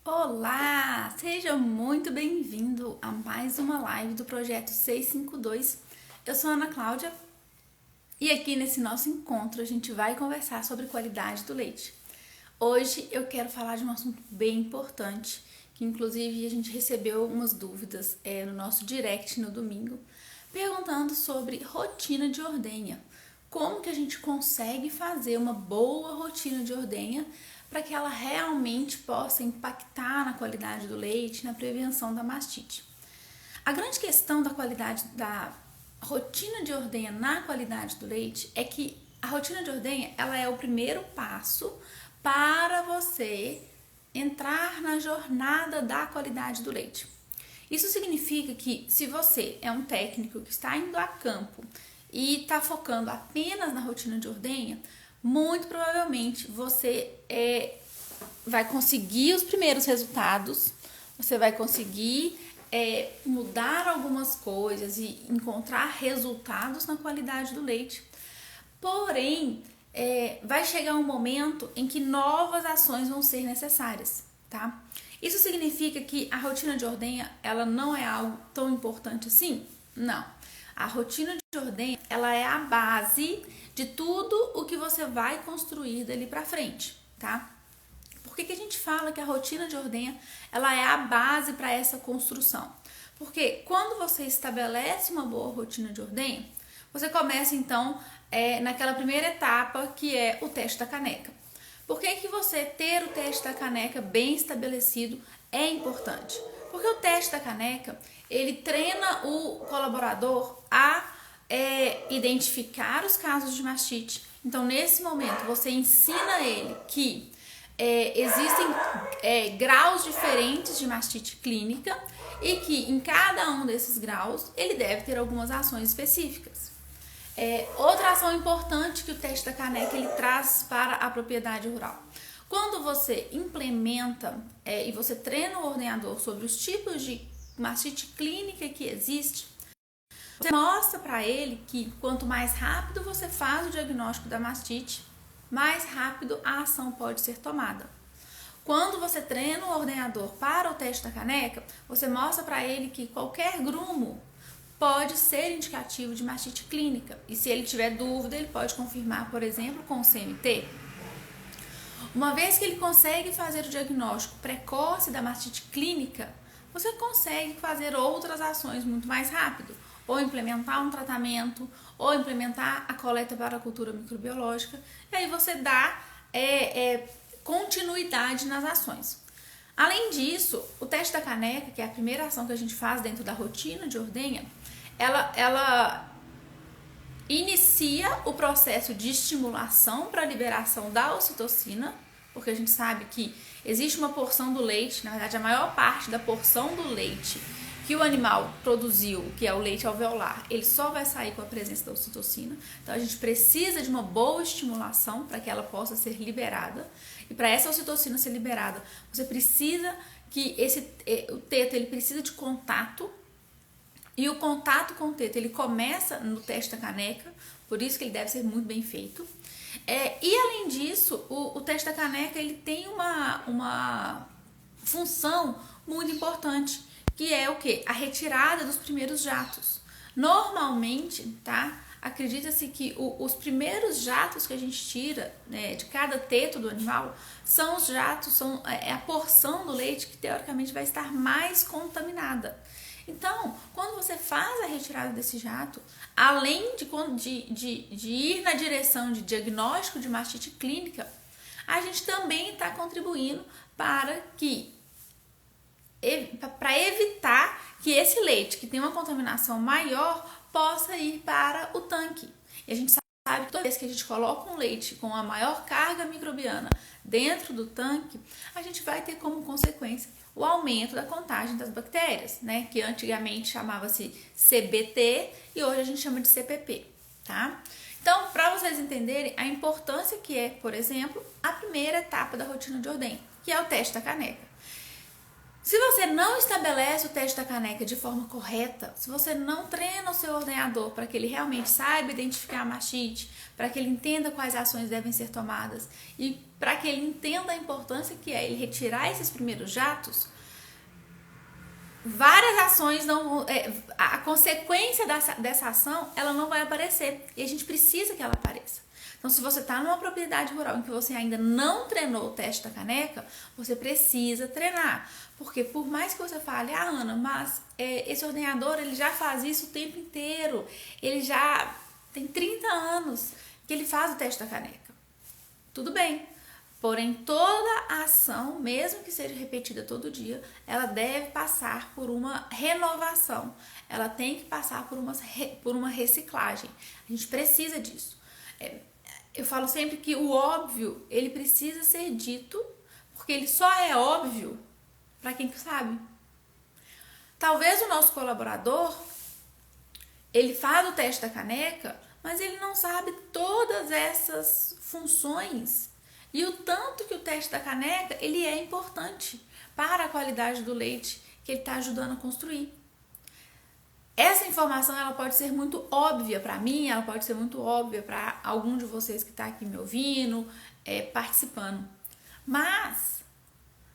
Olá! Seja muito bem-vindo a mais uma live do Projeto 652. Eu sou a Ana Cláudia e aqui nesse nosso encontro a gente vai conversar sobre qualidade do leite. Hoje eu quero falar de um assunto bem importante, que inclusive a gente recebeu umas dúvidas no nosso direct no domingo, perguntando sobre rotina de ordenha. Como que a gente consegue fazer uma boa rotina de ordenha para que ela realmente possa impactar na qualidade do leite, na prevenção da mastite. A grande questão da qualidade da rotina de ordenha na qualidade do leite é que a rotina de ordenha ela é o primeiro passo para você entrar na jornada da qualidade do leite. Isso significa que se você é um técnico que está indo a campo e está focando apenas na rotina de ordenha, muito provavelmente você vai conseguir os primeiros resultados, você vai conseguir mudar algumas coisas e encontrar resultados na qualidade do leite. Porém, vai chegar um momento em que novas ações vão ser necessárias, tá? Isso significa que a rotina de ordenha, ela não é algo tão importante assim? Não. A rotina de ordenha, ela é a base de tudo o que você vai construir dali pra frente, tá? Por que a gente fala que a rotina de ordenha, ela é a base para essa construção? Porque quando você estabelece uma boa rotina de ordenha, você começa então naquela primeira etapa que é o teste da caneca. Por que você ter o teste da caneca bem estabelecido é importante? Porque o teste da caneca, ele treina o colaborador a identificar os casos de mastite. Então, nesse momento, você ensina ele que existem graus diferentes de mastite clínica e que em cada um desses graus ele deve ter algumas ações específicas. Outra ação importante que o teste da caneca ele traz para a propriedade rural. Quando você implementa e você treina o ordenador sobre os tipos de mastite clínica que existe, você mostra para ele que quanto mais rápido você faz o diagnóstico da mastite, mais rápido a ação pode ser tomada. Quando você treina o ordenador para o teste da caneca, você mostra para ele que qualquer grumo pode ser indicativo de mastite clínica. E se ele tiver dúvida, ele pode confirmar, por exemplo, com o CMT. Uma vez que ele consegue fazer o diagnóstico precoce da mastite clínica, você consegue fazer outras ações muito mais rápido. Ou implementar um tratamento, ou implementar a coleta para a cultura microbiológica, e aí você dá continuidade nas ações. Além disso, o teste da caneca, que é a primeira ação que a gente faz dentro da rotina de ordenha, ela inicia o processo de estimulação para a liberação da ocitocina, porque a gente sabe que existe uma porção do leite, na verdade a maior parte da porção do leite que o animal produziu, que é o leite alveolar, ele só vai sair com a presença da ocitocina. Então a gente precisa de uma boa estimulação para que ela possa ser liberada. E para essa ocitocina ser liberada, você precisa que o teto ele precisa de contato. E o contato com o teto ele começa no teste da caneca, por isso que ele deve ser muito bem feito. E além disso, o teste da caneca ele tem uma função muito importante, que é o quê? A retirada dos primeiros jatos. Normalmente, tá? Acredita-se que os primeiros jatos que a gente tira de cada teto do animal são os jatos, é a porção do leite que teoricamente vai estar mais contaminada. Então, quando você faz a retirada desse jato, além de ir na direção de diagnóstico de mastite clínica, a gente também está contribuindo para evitar que esse leite, que tem uma contaminação maior, possa ir para o tanque. E a gente sabe que toda vez que a gente coloca um leite com a maior carga microbiana dentro do tanque, a gente vai ter como consequência o aumento da contagem das bactérias, né? Que antigamente chamava-se CBT e hoje a gente chama de CPP, tá? Então, para vocês entenderem a importância que é, por exemplo, a primeira etapa da rotina de ordenha, que é o teste da caneca. Se você não estabelece o teste da caneca de forma correta, se você não treina o seu ordenador para que ele realmente saiba identificar a mastite, para que ele entenda quais ações devem ser tomadas e para que ele entenda a importância que é ele retirar esses primeiros jatos, várias ações a consequência dessa ação ela não vai aparecer e a gente precisa que ela apareça. Então, se você está numa propriedade rural em que você ainda não treinou o teste da caneca, você precisa treinar. Porque por mais que você fale, Ana, mas esse ordenador ele já faz isso o tempo inteiro, ele já tem 30 anos que ele faz o teste da caneca. Tudo bem, porém toda a ação, mesmo que seja repetida todo dia, ela deve passar por uma renovação, ela tem que passar por uma reciclagem. A gente precisa disso. Eu falo sempre que o óbvio, ele precisa ser dito, porque ele só é óbvio para quem sabe. Talvez o nosso colaborador, ele faz o teste da caneca, mas ele não sabe todas essas funções e o tanto que o teste da caneca, ele é importante para a qualidade do leite que ele está ajudando a construir. Essa informação ela pode ser muito óbvia para mim, ela pode ser muito óbvia para algum de vocês que está aqui me ouvindo, participando. Mas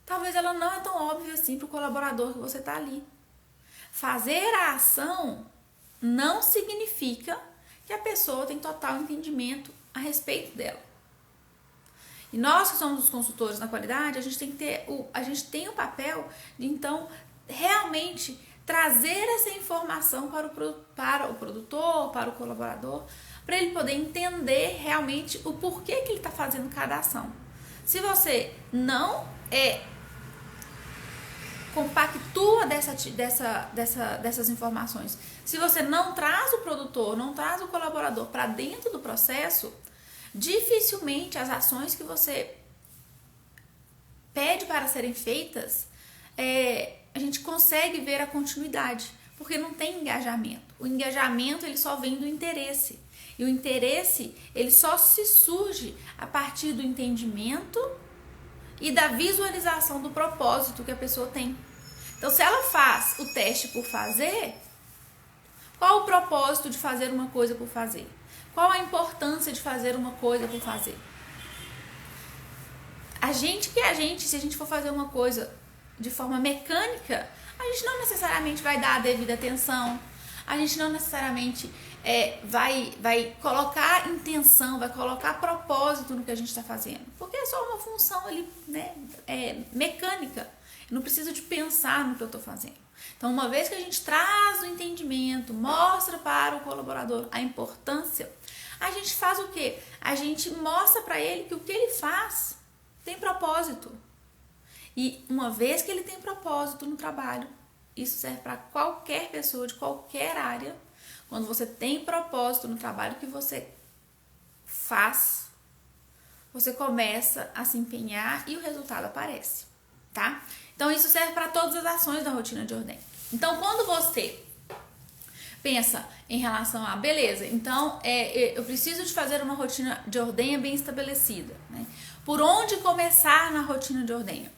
talvez ela não é tão óbvia assim para o colaborador que você está ali. Fazer a ação não significa que a pessoa tem total entendimento a respeito dela. E nós que somos os consultores na qualidade, a gente tem o papel de então realmente trazer essa informação para o produtor, para o colaborador, para ele poder entender realmente o porquê que ele está fazendo cada ação. Se você não compactua dessas informações, se você não traz o produtor, não traz o colaborador para dentro do processo, dificilmente as ações que você pede para serem feitas, a gente consegue ver a continuidade, porque não tem engajamento. O engajamento ele só vem do interesse. E o interesse ele só se surge a partir do entendimento e da visualização do propósito que a pessoa tem. Então, se ela faz o teste por fazer, qual o propósito de fazer uma coisa por fazer? Qual a importância de fazer uma coisa por fazer? Se a gente for fazer uma coisa de forma mecânica, a gente não necessariamente vai dar a devida atenção, a gente não necessariamente vai colocar intenção, vai colocar propósito no que a gente está fazendo, porque é só uma função ali, né, mecânica. Eu não preciso de pensar no que eu estou fazendo. Então, uma vez que a gente traz o entendimento, mostra para o colaborador a importância, a gente faz o quê? A gente mostra para ele que o que ele faz tem propósito. E uma vez que ele tem propósito no trabalho, isso serve para qualquer pessoa de qualquer área. Quando você tem propósito no trabalho que você faz, você começa a se empenhar e o resultado aparece, tá? Então, isso serve para todas as ações da rotina de ordenha. Então, quando você pensa em relação a, beleza, então eu preciso de fazer uma rotina de ordenha bem estabelecida, né? Por onde começar na rotina de ordenha?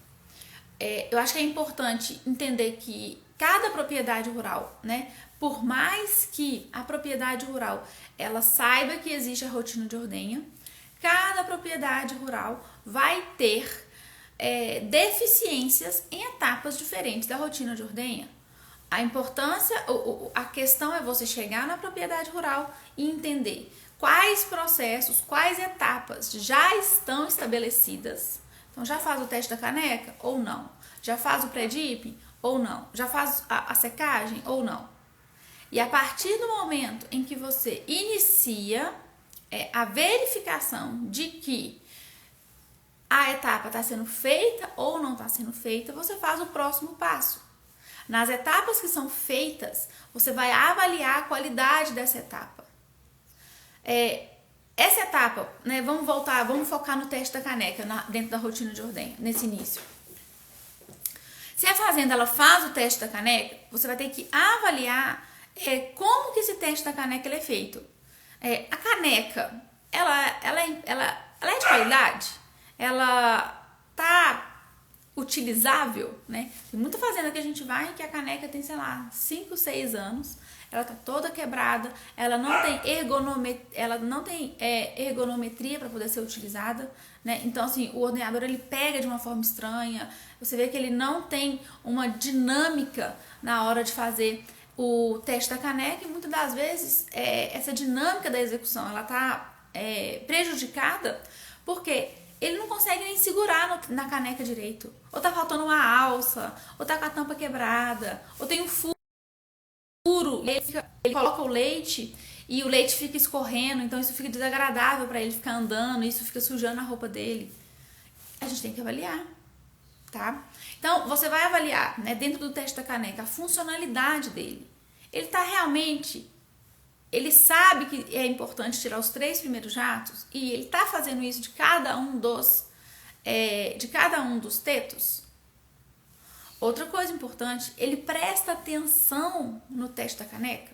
Eu acho que é importante entender que cada propriedade rural, né, por mais que a propriedade rural ela saiba que existe a rotina de ordenha, cada propriedade rural vai ter deficiências em etapas diferentes da rotina de ordenha. A importância, a questão é você chegar na propriedade rural e entender quais processos, quais etapas já estão estabelecidas. Então, já faz o teste da caneca ou não? Já faz o pré-dip ou não? Já faz a secagem ou não? E a partir do momento em que você inicia a verificação de que a etapa está sendo feita ou não está sendo feita, você faz o próximo passo. Nas etapas que são feitas, você vai avaliar a qualidade dessa etapa. Essa etapa, né, vamos focar no teste da caneca dentro da rotina de ordenha, nesse início. Se a fazenda ela faz o teste da caneca, você vai ter que avaliar como que esse teste da caneca ele é feito. A caneca, ela é de qualidade? Ela tá utilizável, né? Tem muita fazenda que a gente vai que a caneca tem, sei lá, 5, 6 anos, ela tá toda quebrada, ela não tem ergonometria para poder ser utilizada, né? Então, assim, o ordenador ele pega de uma forma estranha, você vê que ele não tem uma dinâmica na hora de fazer o teste da caneca e muitas das vezes essa dinâmica da execução, ela tá prejudicada porque ele não consegue nem segurar na caneca direito. Ou tá faltando uma alça, ou tá com a tampa quebrada, ou tem um furo, ele coloca o leite e o leite fica escorrendo, então isso fica desagradável para ele ficar andando, isso fica sujando a roupa dele. A gente tem que avaliar, tá? Então, você vai avaliar, né, dentro do teste da caneca, a funcionalidade dele. Ele tá realmente... Ele sabe que é importante tirar os 3 primeiros jatos e ele tá fazendo isso de cada um dos tetos. Outra coisa importante, ele presta atenção no teste da caneca,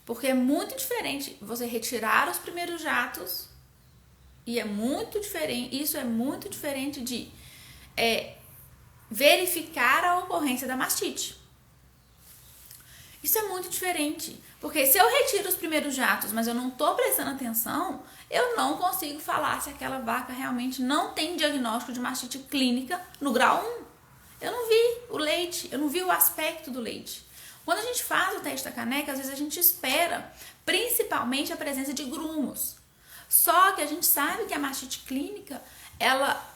porque é muito diferente você retirar os primeiros jatos e isso é muito diferente de verificar a ocorrência da mastite. Isso é muito diferente, porque se eu retiro os primeiros jatos, mas eu não estou prestando atenção, eu não consigo falar se aquela vaca realmente não tem diagnóstico de mastite clínica no grau 1. Eu não vi o leite, eu não vi o aspecto do leite. Quando a gente faz o teste da caneca, às vezes a gente espera principalmente a presença de grumos. Só que a gente sabe que a mastite clínica, ela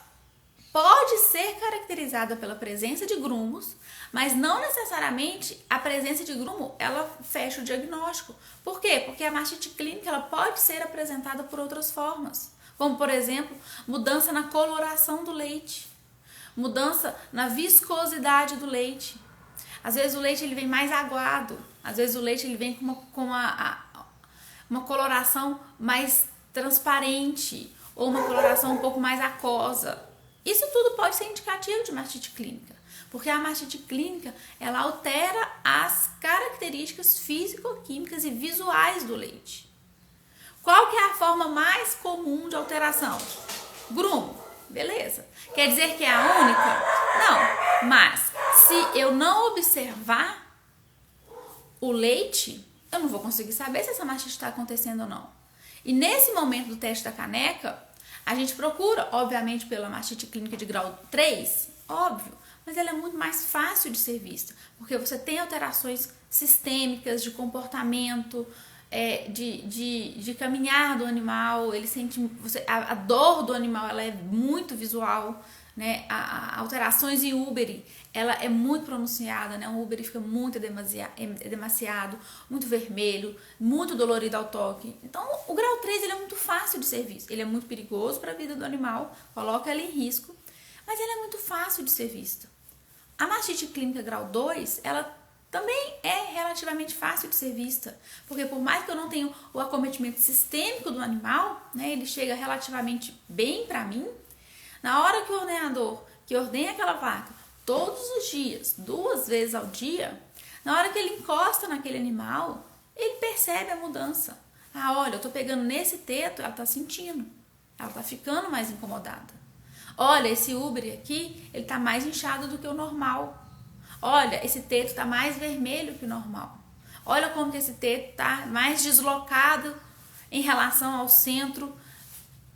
pode ser caracterizada pela presença de grumos, mas não necessariamente a presença de grumo ela fecha o diagnóstico. Por quê? Porque a mastite clínica ela pode ser apresentada por outras formas, como por exemplo, mudança na coloração do leite, mudança na viscosidade do leite. Às vezes o leite ele vem mais aguado, às vezes o leite ele vem com uma coloração mais transparente ou uma coloração um pouco mais aquosa. Isso tudo pode ser indicativo de mastite clínica, porque a mastite clínica ela altera as características físico-químicas e visuais do leite. Qual que é a forma mais comum de alteração? Grumo, beleza. Quer dizer que é a única? Não, mas se eu não observar o leite, eu não vou conseguir saber se essa mastite está acontecendo ou não. E nesse momento do teste da caneca, a gente procura, obviamente, pela mastite clínica de grau 3, óbvio, mas ela é muito mais fácil de ser vista, porque você tem alterações sistêmicas de comportamento, de caminhar do animal, ele sente, a dor do animal ela é muito visual, né? Alterações em úbere, ela é muito pronunciada, né? O úbere fica muito demasiado, muito vermelho, muito dolorido ao toque. Então, o grau 3 ele é muito fácil de ser visto. Ele é muito perigoso para a vida do animal, coloca ela em risco, mas ele é muito fácil de ser visto. A mastite clínica grau 2, ela também é relativamente fácil de ser vista, porque por mais que eu não tenha o acometimento sistêmico do animal, né, ele chega relativamente bem para mim. Na hora que o ordenador, que ordena aquela vaca todos os dias, 2 vezes ao dia, na hora que ele encosta naquele animal, ele percebe a mudança. Ah, olha, eu tô pegando nesse teto, ela tá sentindo, ela tá ficando mais incomodada. Olha, esse úbere aqui, ele tá mais inchado do que o normal. Olha, esse teto tá mais vermelho que o normal. Olha como que esse teto tá mais deslocado em relação ao centro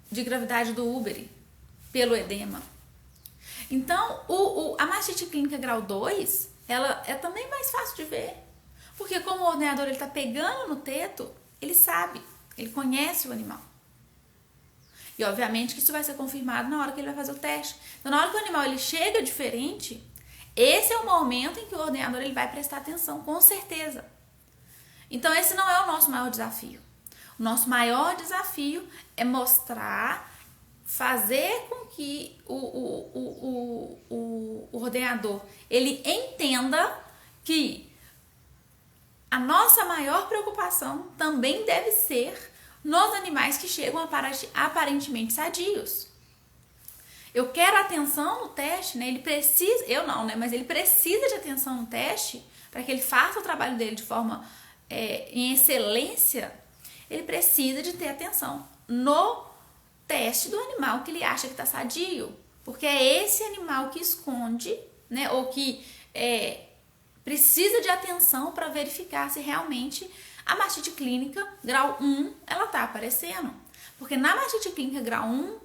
de gravidade do úbere, pelo edema. Então, a mastite clínica grau 2, ela é também mais fácil de ver. Porque como o ordenador ele tá pegando no teto, ele sabe, ele conhece o animal. E obviamente que isso vai ser confirmado na hora que ele vai fazer o teste. Então, na hora que o animal ele chega diferente, esse é o momento em que o ordenador ele vai prestar atenção, com certeza. Então, esse não é o nosso maior desafio. O nosso maior desafio é mostrar, fazer com que o ordenador ele entenda que a nossa maior preocupação também deve ser nos animais que chegam aparentemente sadios. Eu quero atenção no teste, né? Ele precisa, eu não, né? Mas ele precisa de atenção no teste para que ele faça o trabalho dele de forma em excelência. Ele precisa de ter atenção no teste do animal que ele acha que está sadio. porque é esse animal que esconde, né, ou que precisa de atenção para verificar se realmente a mastite clínica grau 1 ela está aparecendo. Porque na mastite clínica grau 1,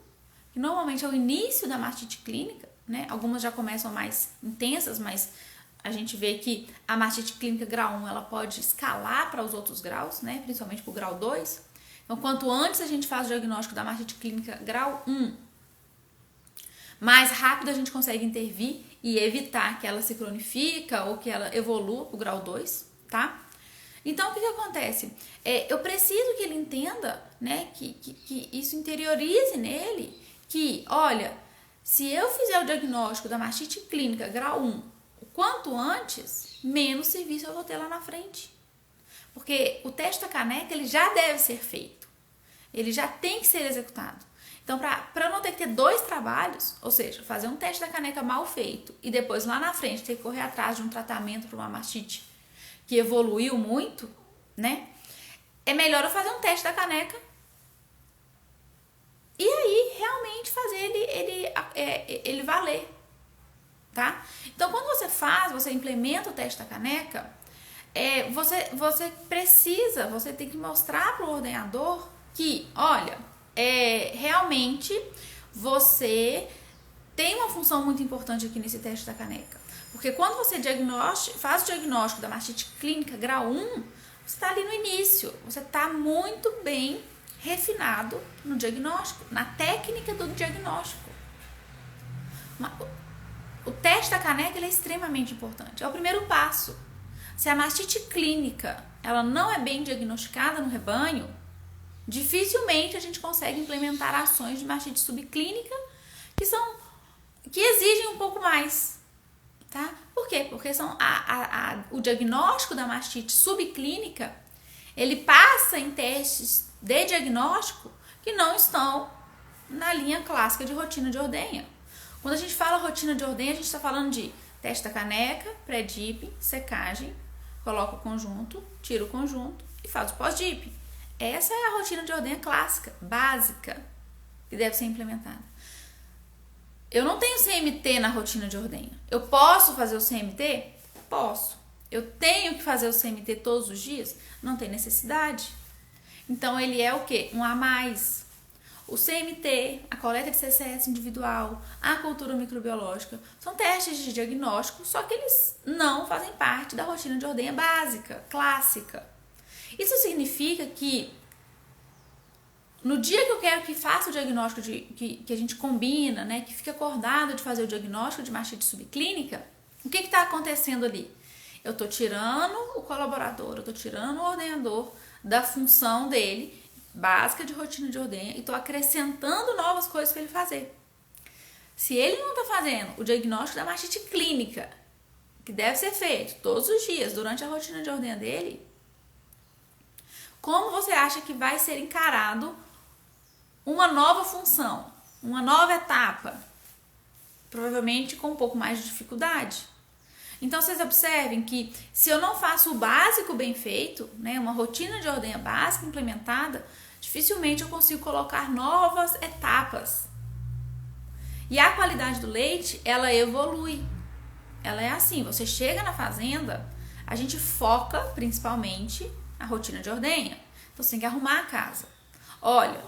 que normalmente é o início da mastite clínica, né, algumas já começam mais intensas, mas a gente vê que a mastite clínica grau 1 ela pode escalar para os outros graus, né, principalmente para o grau 2. Então, quanto antes a gente faz o diagnóstico da mastite clínica grau 1, mais rápido a gente consegue intervir e evitar que ela se cronifica ou que ela evolua para o grau 2, tá? Então, o que acontece? Eu preciso que ele entenda, né, que isso interiorize nele, que, olha, se eu fizer o diagnóstico da mastite clínica grau 1 o quanto antes, menos serviço eu vou ter lá na frente. Porque o teste da caneca, ele já deve ser feito. Ele já tem que ser executado. Então, para não ter que ter 2 trabalhos, ou seja, fazer um teste da caneca mal feito e depois lá na frente ter que correr atrás de um tratamento para uma mastite que evoluiu muito, né? É melhor eu fazer um teste da caneca e aí realmente fazer ele valer, tá? Então, quando você implementa o teste da caneca, você tem que mostrar para o ordenador que, olha, realmente você tem uma função muito importante aqui nesse teste da caneca. Porque quando você faz o diagnóstico da mastite clínica grau 1, você está ali no início, você está muito bem refinado no diagnóstico, na técnica do diagnóstico. O teste da caneca ele é extremamente importante, é o primeiro passo. Se a mastite clínica ela não é bem diagnosticada no rebanho, dificilmente a gente consegue implementar ações de mastite subclínica que exigem um pouco mais, tá? Por quê? Porque o diagnóstico da mastite subclínica, ele passa em testes de diagnóstico que não estão na linha clássica de rotina de ordenha. Quando a gente fala rotina de ordenha, a gente está falando de teste da caneca, pré-dip, secagem, coloca o conjunto, tira o conjunto e faz o pós-dip. Essa é a rotina de ordenha clássica, básica, que deve ser implementada. Eu não tenho CMT na rotina de ordenha. Eu posso fazer o CMT? Posso. Eu tenho que fazer o CMT todos os dias? Não tem necessidade. Então, ele é o quê? Um a mais. O CMT, a coleta de CCS individual, a cultura microbiológica, são testes de diagnóstico, só que eles não fazem parte da rotina de ordenha básica, clássica. Isso significa que no dia que eu quero que faça o diagnóstico, que a gente combina, né, que fique acordado de fazer o diagnóstico de mastite subclínica, o que está acontecendo ali? Eu estou tirando o colaborador, eu estou tirando o ordenador da função dele, básica de rotina de ordenha, e estou acrescentando novas coisas para ele fazer. Se ele não está fazendo o diagnóstico da mastite clínica, que deve ser feito todos os dias durante a rotina de ordenha dele, como você acha que vai ser encarado uma nova função, uma nova etapa? Provavelmente com um pouco mais de dificuldade. Então, vocês observem que se eu não faço o básico bem feito, né, uma rotina de ordenha básica implementada, dificilmente eu consigo colocar novas etapas. E a qualidade do leite, ela evolui. Ela é assim, você chega na fazenda, a gente foca principalmente a rotina de ordenha. Então, você tem que arrumar a casa. Olha,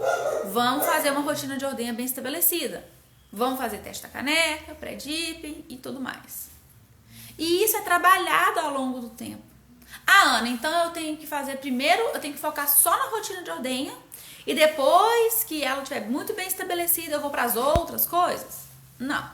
vamos fazer uma rotina de ordenha bem estabelecida. Vamos fazer teste da caneca, pré-dip e tudo mais. E isso é trabalhado ao longo do tempo. Ah, Ana, então eu tenho que fazer primeiro, eu tenho que focar só na rotina de ordenha e depois que ela estiver muito bem estabelecida, eu vou para as outras coisas? Não.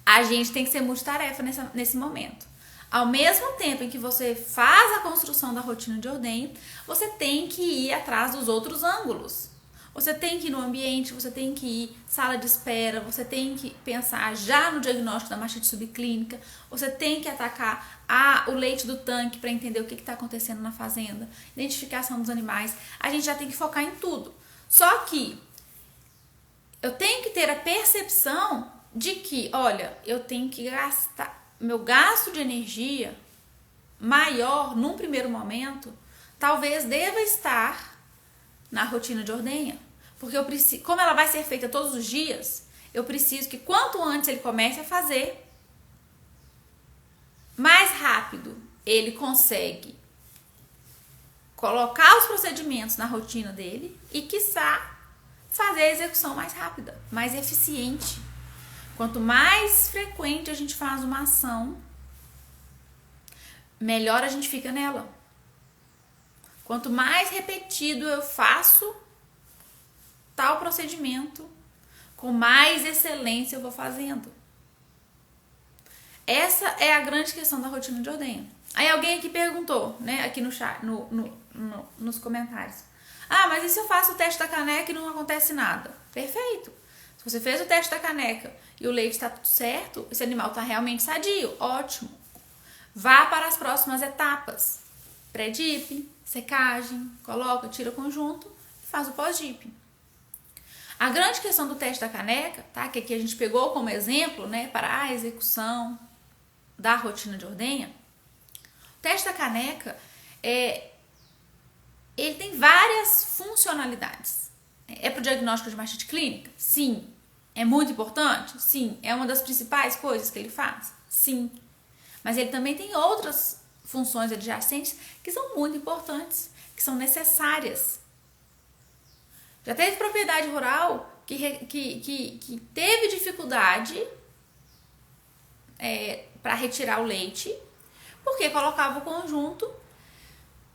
A gente tem que ser multitarefa nesse momento. Ao mesmo tempo em que você faz a construção da rotina de ordenha, você tem que ir atrás dos outros ângulos. Você tem que ir no ambiente, você tem que ir sala de espera, você tem que pensar já no diagnóstico da mastite subclínica, você tem que atacar o leite do tanque para entender o que está acontecendo na fazenda, identificação dos animais. A gente já tem que focar em tudo. Só que eu tenho que ter a percepção de que, olha, eu tenho que gastar, meu gasto de energia maior num primeiro momento, talvez deva estar na rotina de ordenha. Porque eu preciso, como ela vai ser feita todos os dias, eu preciso que quanto antes ele comece a fazer, mais rápido ele consegue colocar os procedimentos na rotina dele e, quiçá, fazer a execução mais rápida, mais eficiente. Quanto mais frequente a gente faz uma ação, melhor a gente fica nela. Quanto mais repetido eu faço tal procedimento, com mais excelência eu vou fazendo. Essa é a grande questão da rotina de ordenha. Aí alguém aqui perguntou, né, aqui no chat, nos comentários. Ah, mas e se eu faço o teste da caneca e não acontece nada? Perfeito. Se você fez o teste da caneca e o leite está tudo certo, esse animal está realmente sadio, ótimo. Vá para as próximas etapas. Pré-dip, secagem, coloca, tira conjunto e faz o pós-dip. A grande questão do teste da caneca, tá, que aqui a gente pegou como exemplo, né, para a execução da rotina de ordenha, o teste da caneca, ele tem várias funcionalidades. É para o diagnóstico de mastite clínica? Sim. É muito importante? Sim. É uma das principais coisas que ele faz? Sim. Mas ele também tem outras funções adjacentes que são muito importantes, que são necessárias. Já teve propriedade rural que teve dificuldade para retirar o leite, porque colocava o conjunto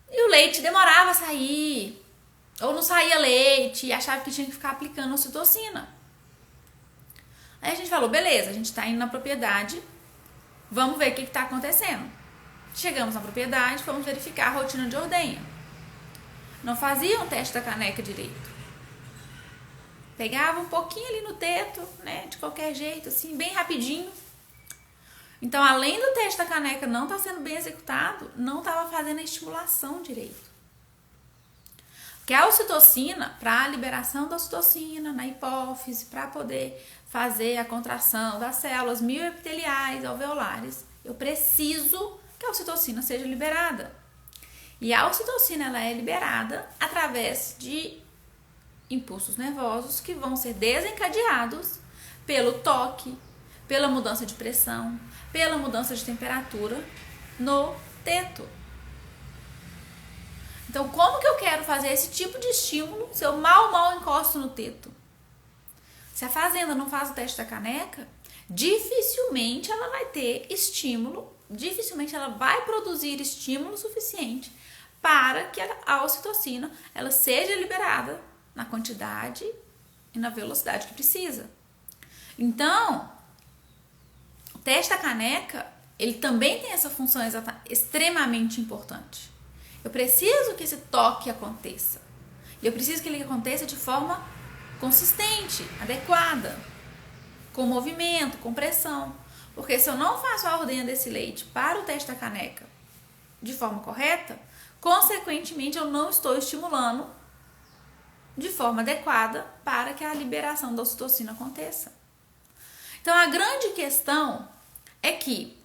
e o leite demorava a sair, ou não saía leite e achava que tinha que ficar aplicando ocitocina. Aí a gente falou, beleza, a gente está indo na propriedade, vamos ver o que está acontecendo. Chegamos na propriedade, fomos verificar a rotina de ordenha. Não faziam o teste da caneca direito. Pegava um pouquinho ali no teto, né, de qualquer jeito, assim, bem rapidinho. Então, além do teste da caneca não estar sendo bem executado, não estava fazendo a estimulação direito. Porque a ocitocina, para a liberação da ocitocina na hipófise, para poder fazer a contração das células mioepiteliais alveolares, eu preciso que a ocitocina seja liberada. E a ocitocina ela é liberada através de impulsos nervosos que vão ser desencadeados pelo toque, pela mudança de pressão, pela mudança de temperatura no teto. Então, como que eu quero fazer esse tipo de estímulo se eu mal encosto no teto? Se a fazenda não faz o teste da caneca, dificilmente ela vai ter estímulo, dificilmente ela vai produzir estímulo suficiente para que a ocitocina ela seja liberada na quantidade e na velocidade que precisa. Então, o teste da caneca, ele também tem essa função extremamente importante. Eu preciso que esse toque aconteça. E eu preciso que ele aconteça de forma consistente, adequada, com movimento, com pressão. Porque se eu não faço a ordenha desse leite para o teste da caneca de forma correta, consequentemente eu não estou estimulando de forma adequada para que a liberação da ocitocina aconteça. Então, a grande questão é que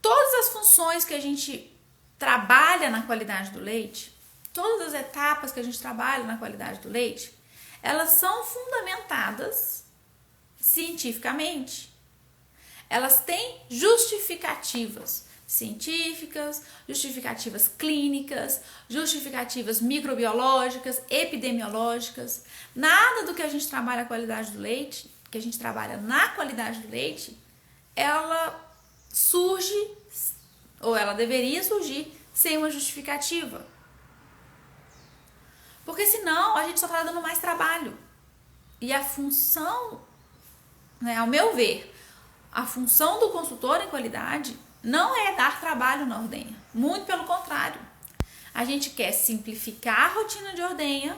todas as funções que a gente trabalha na qualidade do leite, todas as etapas que a gente trabalha na qualidade do leite, elas são fundamentadas cientificamente. Elas têm justificativas científicas, justificativas clínicas, justificativas microbiológicas, epidemiológicas. Nada do que a gente trabalha a qualidade do leite, que a gente trabalha na qualidade do leite, ela surge, ou ela deveria surgir, sem uma justificativa. Porque senão a gente só está dando mais trabalho. E a função, né, ao meu ver, a função do consultor em qualidade não é dar trabalho na ordenha. Muito pelo contrário. A gente quer simplificar a rotina de ordenha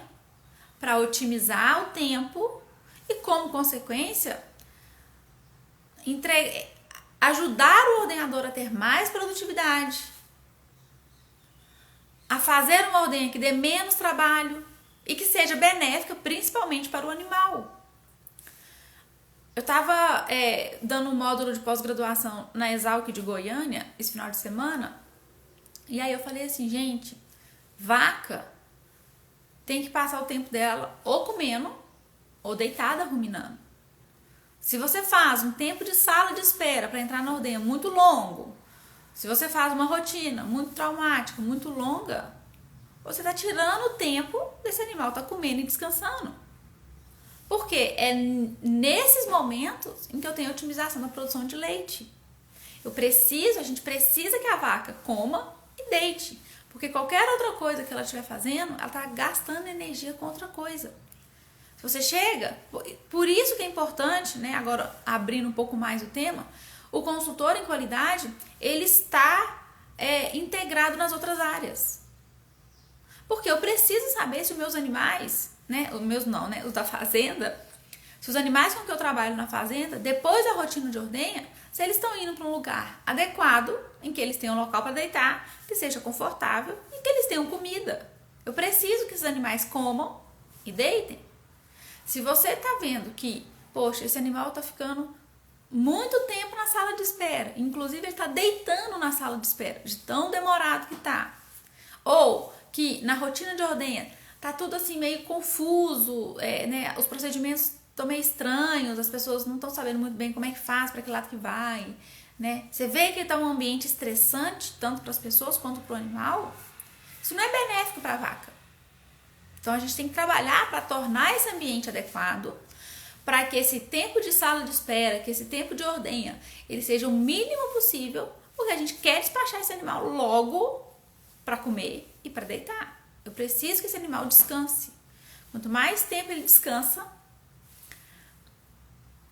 para otimizar o tempo e, como consequência, ajudar o ordenhador a ter mais produtividade, a fazer uma ordenha que dê menos trabalho e que seja benéfica principalmente para o animal. Eu estava dando um módulo de pós-graduação na Exalc de Goiânia esse final de semana, e aí eu falei assim, gente, vaca tem que passar o tempo dela ou comendo ou deitada ruminando. Se você faz um tempo de sala de espera para entrar na ordenha muito longo, se você faz uma rotina muito traumática, muito longa, você está tirando o tempo desse animal estar comendo e descansando. Porque é nesses momentos em que eu tenho otimização da produção de leite. A gente precisa que a vaca coma e deite. Porque qualquer outra coisa que ela estiver fazendo, ela está gastando energia com outra coisa. Se você chega, por isso que é importante, né, agora abrindo um pouco mais o tema, o consultor em qualidade, ele está integrado nas outras áreas. Porque eu preciso saber se os meus animais, né, os da fazenda, se os animais com que eu trabalho na fazenda, depois da rotina de ordenha, se eles estão indo para um lugar adequado, em que eles tenham um local para deitar, que seja confortável e que eles tenham comida. Eu preciso que esses animais comam e deitem. Se você está vendo que, poxa, esse animal está ficando muito tempo na sala de espera, inclusive ele está deitando na sala de espera, de tão demorado que está, ou que na rotina de ordenha tá tudo assim meio confuso, né? Os procedimentos estão meio estranhos, as pessoas não estão sabendo muito bem como é que faz, para que lado que vai, né? Você vê que está um ambiente estressante, tanto para as pessoas quanto para o animal, isso não é benéfico para a vaca. Então a gente tem que trabalhar para tornar esse ambiente adequado, para que esse tempo de sala de espera, que esse tempo de ordenha, ele seja o mínimo possível, porque a gente quer despachar esse animal logo para comer e para deitar. Eu preciso que esse animal descanse. Quanto mais tempo ele descansa,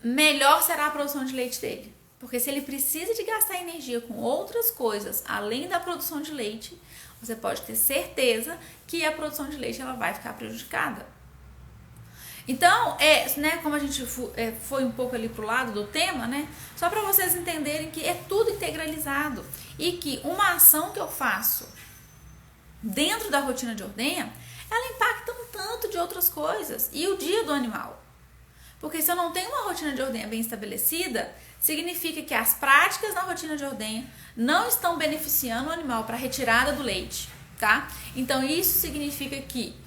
melhor será a produção de leite dele. Porque se ele precisa de gastar energia com outras coisas, além da produção de leite, você pode ter certeza que a produção de leite ela vai ficar prejudicada. Então, né, como a gente foi um pouco ali pro lado do tema, né, só para vocês entenderem que é tudo integralizado e que uma ação que eu faço dentro da rotina de ordenha, ela impacta um tanto de outras coisas e o dia do animal. Porque se eu não tenho uma rotina de ordenha bem estabelecida, significa que as práticas na rotina de ordenha não estão beneficiando o animal para a retirada do leite, tá? Então isso significa que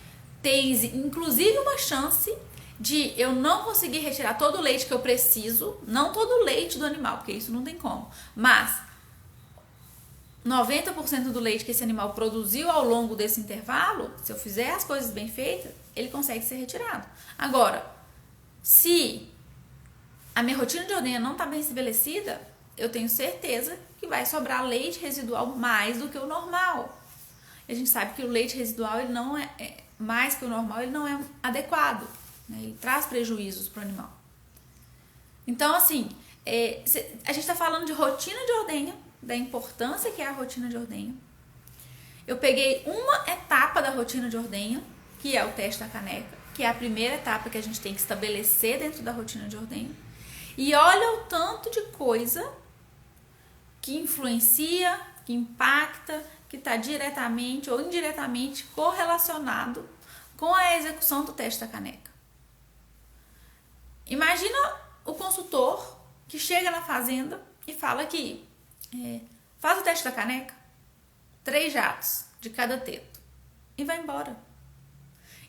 tem inclusive uma chance de eu não conseguir retirar todo o leite que eu preciso, não todo o leite do animal, porque isso não tem como, mas 90% do leite que esse animal produziu ao longo desse intervalo, se eu fizer as coisas bem feitas, ele consegue ser retirado. Agora, se a minha rotina de ordenha não está bem estabelecida, eu tenho certeza que vai sobrar leite residual mais do que o normal. E a gente sabe que o leite residual, ele não mais que o normal, ele não é adequado, né? Ele traz prejuízos para o animal. Então, assim, a gente está falando de rotina de ordenha, da importância que é a rotina de ordenha. Eu peguei uma etapa da rotina de ordenha, que é o teste da caneca, que é a primeira etapa que a gente tem que estabelecer dentro da rotina de ordenha. E olha o tanto de coisa que influencia, que impacta, que está diretamente ou indiretamente correlacionado com a execução do teste da caneca. Imagina o consultor que chega na fazenda e fala que faz o teste da caneca, 3 jatos de cada teto e vai embora.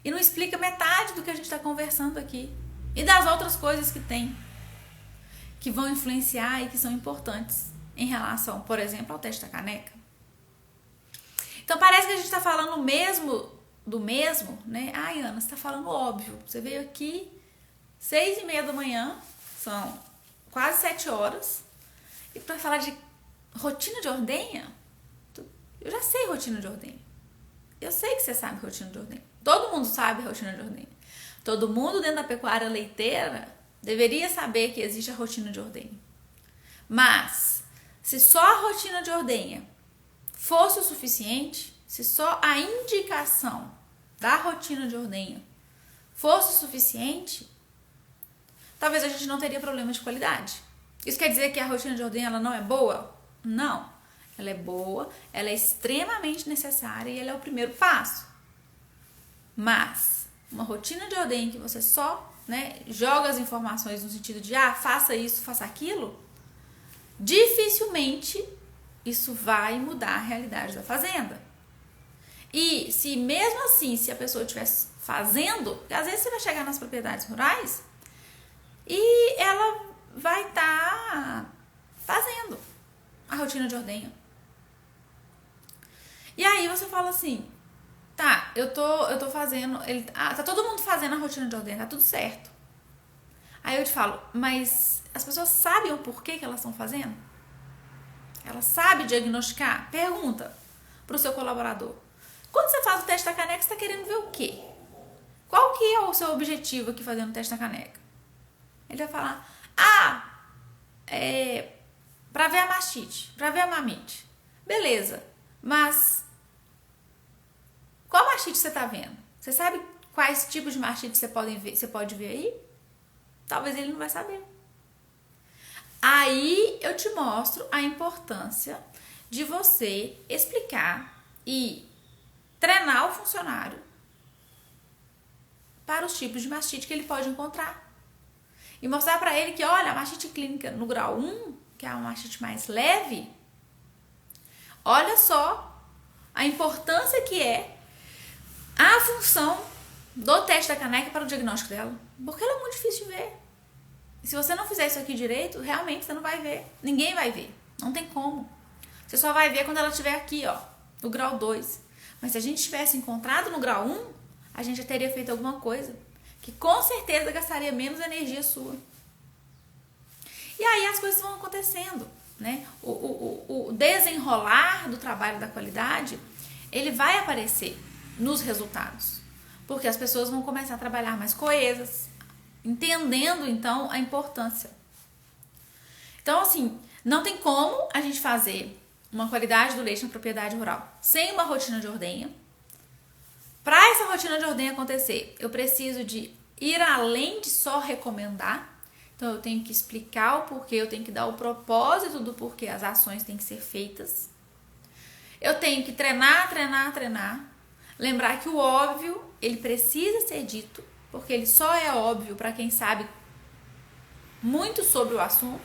E não explica metade do que a gente está conversando aqui e das outras coisas que tem, que vão influenciar e que são importantes em relação, por exemplo, ao teste da caneca. Então parece que a gente está falando do mesmo, né? Ai, Ana, você está falando óbvio. Você veio aqui 6:30 da manhã, são quase 7 horas, e para falar de rotina de ordenha, eu já sei rotina de ordenha. Eu sei que você sabe rotina de ordenha. Todo mundo sabe rotina de ordenha. Todo mundo dentro da pecuária leiteira deveria saber que existe a rotina de ordenha. Mas, se só a rotina de ordenha fosse o suficiente, se só a indicação da rotina de ordenha fosse o suficiente, talvez a gente não teria problema de qualidade. Isso quer dizer que a rotina de ordenha ela não é boa? Não. Ela é boa, ela é extremamente necessária e ela é o primeiro passo. Mas uma rotina de ordenha que você só, né, joga as informações no sentido de faça isso, faça aquilo, dificilmente isso vai mudar a realidade da fazenda. E se mesmo assim, se a pessoa estivesse fazendo, às vezes você vai chegar nas propriedades rurais, e ela vai estar fazendo a rotina de ordenha. E aí você fala assim, tá, eu tô fazendo, tá todo mundo fazendo a rotina de ordenha, tá tudo certo. Aí eu te falo, mas as pessoas sabem o porquê que elas estão fazendo? Ela sabe diagnosticar? Pergunta pro seu colaborador. Quando você faz o teste da caneca, você tá querendo ver o quê? Qual que é o seu objetivo aqui fazendo o teste da caneca? Ele vai falar, pra ver a mastite, pra ver a mamite. Beleza, mas qual mastite você tá vendo? Você sabe quais tipos de mastite você pode ver aí? Talvez ele não vai saber. Aí eu te mostro a importância de você explicar e treinar o funcionário para os tipos de mastite que ele pode encontrar. E mostrar para ele que, olha, a mastite clínica no grau 1, que é a mastite mais leve, olha só a importância que é a função do teste da caneca para o diagnóstico dela. Porque ela é muito difícil de ver. E se você não fizer isso aqui direito, realmente você não vai ver. Ninguém vai ver. Não tem como. Você só vai ver quando ela estiver aqui, ó, no grau 2. Mas se a gente tivesse encontrado no grau 1, a gente já teria feito alguma coisa que com certeza gastaria menos energia sua. E aí as coisas vão acontecendo, né? O desenrolar do trabalho da qualidade, ele vai aparecer nos resultados. Porque as pessoas vão começar a trabalhar mais coesas, entendendo então a importância. Então, assim, não tem como a gente fazer uma qualidade do leite na propriedade rural sem uma rotina de ordenha. Para essa rotina de ordenha acontecer, eu preciso de ir além de só recomendar. Então, eu tenho que explicar o porquê, eu tenho que dar o propósito do porquê as ações têm que ser feitas. Eu tenho que treinar. Lembrar que o óbvio, ele precisa ser dito, porque ele só é óbvio para quem sabe muito sobre o assunto.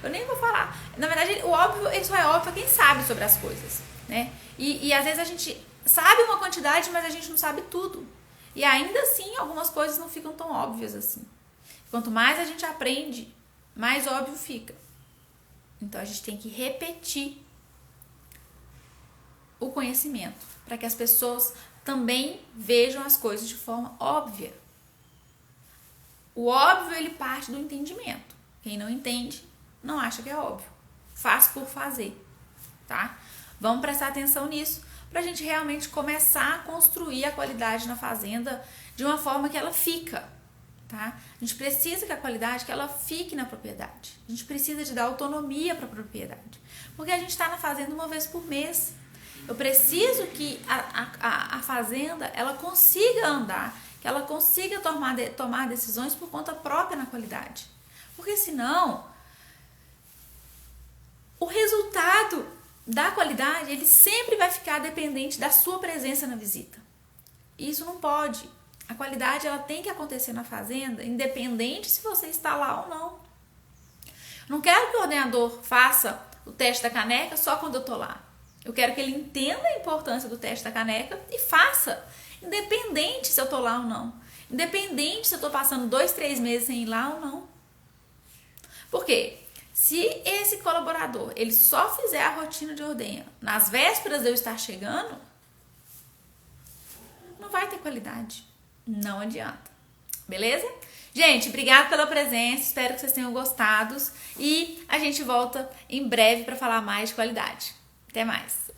Eu nem vou falar. Na verdade, o óbvio, ele só é óbvio para quem sabe sobre as coisas, né? E às vezes a gente sabe uma quantidade, mas a gente não sabe tudo. E ainda assim, algumas coisas não ficam tão óbvias assim. Quanto mais a gente aprende, mais óbvio fica. Então, a gente tem que repetir o conhecimento, para que as pessoas também vejam as coisas de forma óbvia. O óbvio, ele parte do entendimento. Quem não entende, não acha que é óbvio. Faz por fazer, tá? Vamos prestar atenção nisso, para a gente realmente começar a construir a qualidade na fazenda de uma forma que ela fica, tá? A gente precisa que a qualidade que ela fique na propriedade. A gente precisa de dar autonomia para a propriedade, porque a gente está na fazenda uma vez por mês. Eu preciso que a fazenda ela consiga andar, que ela consiga tomar decisões por conta própria na qualidade, porque senão o resultado da qualidade ele sempre vai ficar dependente da sua presença na visita. Isso não pode. A qualidade ela tem que acontecer na fazenda, independente se você está lá ou não. Não quero que o ordenador faça o teste da caneca só quando eu estou lá. Eu quero que ele entenda a importância do teste da caneca e faça, independente se eu estou lá ou não. Independente se eu estou passando 2, 3 meses sem ir lá ou não. Por quê? Se esse colaborador ele só fizer a rotina de ordenha nas vésperas de eu estar chegando, não vai ter qualidade. Não adianta. Beleza? Gente, obrigada pela presença. Espero que vocês tenham gostado. E a gente volta em breve para falar mais de qualidade. Até mais.